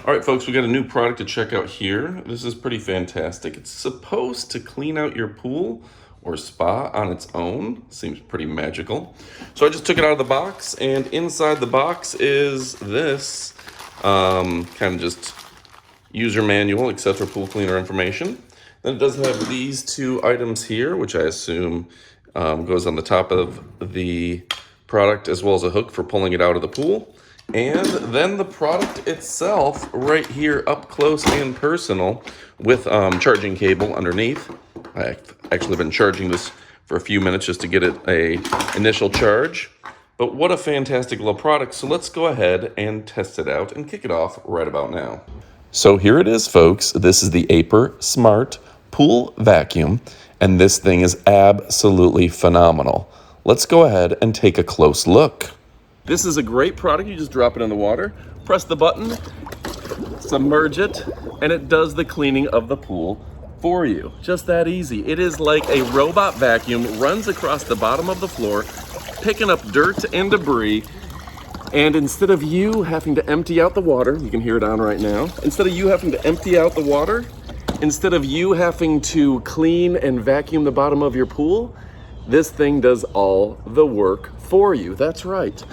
All right, folks, we got a new product to check out here. This is pretty fantastic. It's supposed to clean out your pool or spa on its own. Seems pretty magical. So I just took it out of the box, and inside the box is this kind of just user manual, etc. pool cleaner information. Then it does have these two items here, which I assume goes on the top of the product, as well as a hook for pulling it out of the pool. And then the product itself right here up close and personal with charging cable underneath. I've actually been charging this for a few minutes just to get it a initial charge. But what a fantastic little product. So let's go ahead and test it out and kick it off right about now. So here it is, folks. This is the AIPER Smart Pool Vacuum, and this thing is absolutely phenomenal. Let's go ahead and take a close look. This is a great product. You just drop it in the water, press the button, submerge it, and it does the cleaning of the pool for you. Just that easy. It is like a robot vacuum, runs across the bottom of the floor, picking up dirt and debris. And instead of you having to empty out the water, you can hear it on right now, instead of you having to empty out the water, instead of you having to clean and vacuum the bottom of your pool, this thing does all the work for you. That's right.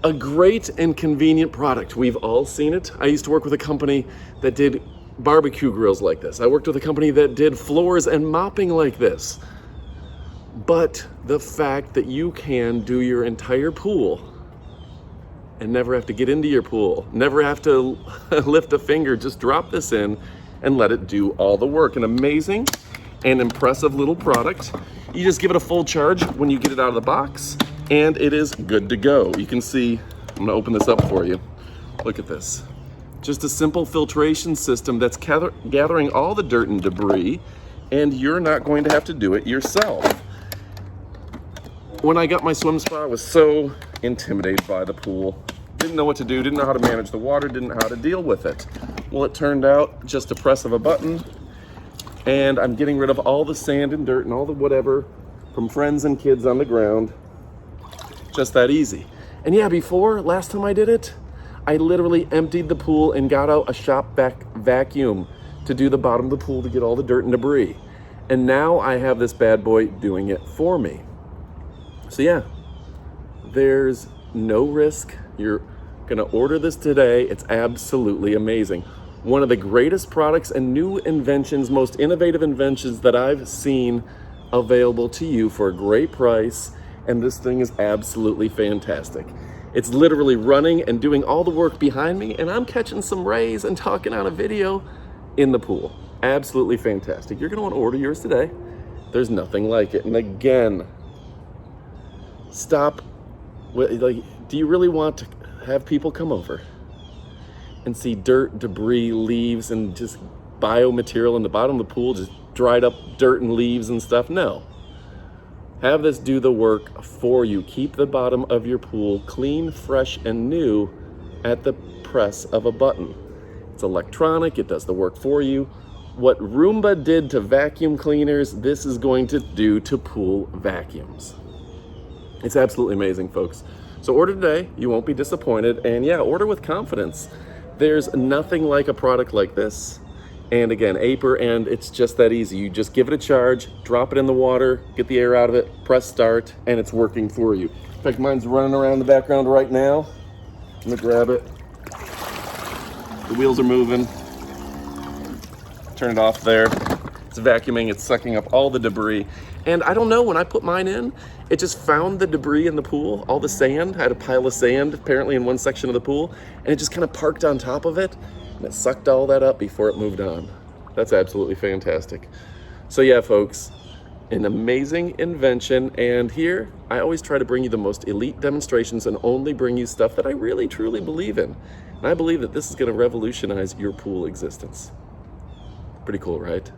A great and convenient product. We've all seen it. I used to work with a company that did barbecue grills like this. I worked with a company that did floors and mopping like this. But the fact that you can do your entire pool and never have to get into your pool, never have to lift a finger, just drop this in and let it do all the work. An amazing and impressive little product. You just give it a full charge when you get it out of the box, and it is good to go. You can see, I'm gonna open this up for you. Look at this. Just a simple filtration system that's gathering all the dirt and debris, and you're not going to have to do it yourself. When I got my swim spa, I was so intimidated by the pool. Didn't know what to do, didn't know how to manage the water, didn't know how to deal with it. Well, it turned out just a press of a button, and I'm getting rid of all the sand and dirt and all the whatever from friends and kids on the ground. Just that easy. And yeah, last time I did it, I literally emptied the pool and got out a shop vac vacuum to do the bottom of the pool to get all the dirt and debris. And now I have this bad boy doing it for me. So yeah, there's no risk. You're gonna order this today. It's absolutely amazing. One of the greatest products and new inventions, most innovative inventions that I've seen available to you for a great price. And this thing is absolutely fantastic. It's literally running and doing all the work behind me, and I'm catching some rays and talking on a video in the pool. Absolutely fantastic. You're gonna wanna order yours today. There's nothing like it. And again, stop, like, do you really want to have people come over and see dirt, debris, leaves, and just biomaterial in the bottom of the pool, just dried up dirt and leaves and stuff? No. Have this do the work for you. Keep the bottom of your pool clean, fresh, and new at the press of a button. It's electronic, it does the work for you. What Roomba did to vacuum cleaners, this is going to do to pool vacuums. It's absolutely amazing, folks. So order today, you won't be disappointed, and yeah, order with confidence. There's nothing like a product like this. And again, AIPER, and it's just that easy. You just give it a charge, drop it in the water, get the air out of it, press start, and it's working for you. In fact, mine's running around in the background right now. I'm gonna grab it. The wheels are moving. Turn it off there. It's vacuuming, it's sucking up all the debris. And I don't know, when I put mine in, it just found the debris in the pool, all the sand. I had a pile of sand apparently in one section of the pool, and it just kind of parked on top of it, and it sucked all that up before it moved on. That's absolutely fantastic. So yeah, folks, an amazing invention, and here, I always try to bring you the most elite demonstrations and only bring you stuff that I really, truly believe in. And I believe that this is gonna revolutionize your pool existence. Pretty cool, right?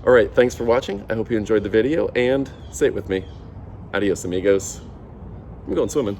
All right, thanks for watching. I hope you enjoyed the video, and say it with me. Adios, amigos. I'm going swimming.